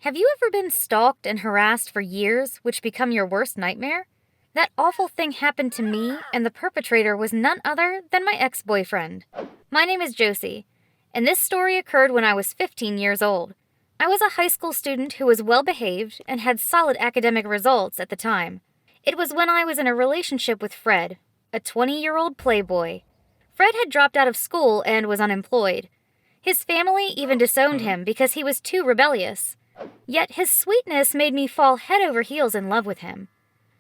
Have you ever been stalked and harassed for years, which become your worst nightmare? That awful thing happened to me, and the perpetrator was none other than my ex-boyfriend. My name is Josie, and this story occurred when I was 15 years old. I was a high school student who was well behaved and had solid academic results at the time. It was when I was in a relationship with Fred, a 20-year-old playboy. Fred had dropped out of school and was unemployed. His family even disowned him because he was too rebellious. Yet his sweetness made me fall head over heels in love with him.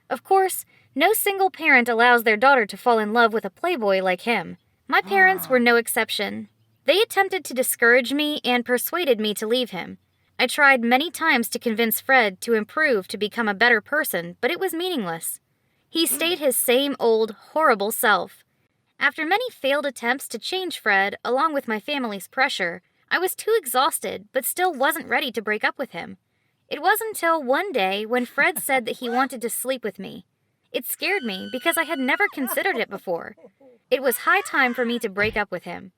Of course, no single parent allows their daughter to fall in love with a playboy like him. My parents were no exception. They attempted to discourage me and persuaded me to leave him. I tried many times to convince Fred to improve to become a better person, but it was meaningless. He stayed his same old, horrible self. After many failed attempts to change Fred, along with my family's pressure, I was too exhausted, but still wasn't ready to break up with him. It wasn't until one day when Fred said that he wanted to sleep with me. It scared me because I had never considered it before. It was high time for me to break up with him.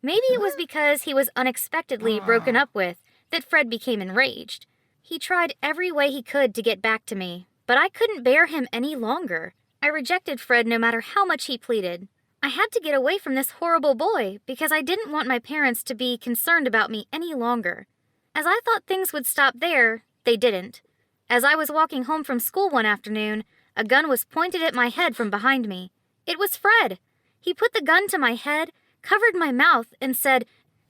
Maybe it was because he was unexpectedly broken up with that Fred became enraged. He tried every way he could to get back to me, but I couldn't bear him any longer. I rejected Fred no matter how much he pleaded. I had to get away from this horrible boy because I didn't want my parents to be concerned about me any longer. As I thought things would stop there, they didn't. As I was walking home from school one afternoon, a gun was pointed at my head from behind me. It was Fred. He put the gun to my head, covered my mouth, and said,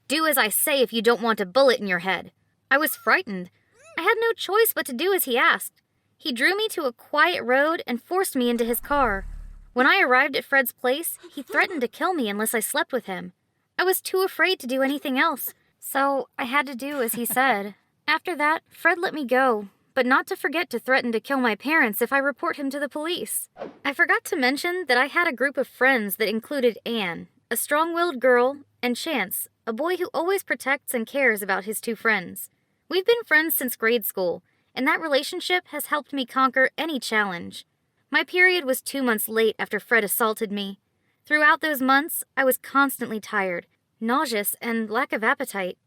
"Do as I say if you don't want a bullet in your head." I was frightened. I had no choice but to do as he asked. He drew me to a quiet road and forced me into his car. When I arrived at Fred's place, he threatened to kill me unless I slept with him. I was too afraid to do anything else, so I had to do as he said. After that, Fred let me go, but not to forget to threaten to kill my parents if I report him to the police. I forgot to mention that I had a group of friends that included Anne, a strong-willed girl, and Chance, a boy who always protects and cares about his two friends. We've been friends since grade school, and that relationship has helped me conquer any challenge. My period was 2 months late after Fred assaulted me. Throughout those months, I was constantly tired, nauseous, and lack of appetite.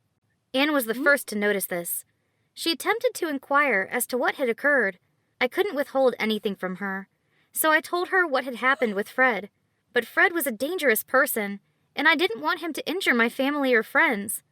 Anne was the first to notice this. She attempted to inquire as to what had occurred. I couldn't withhold anything from her, so I told her what had happened with Fred. But Fred was a dangerous person, and I didn't want him to injure my family or friends.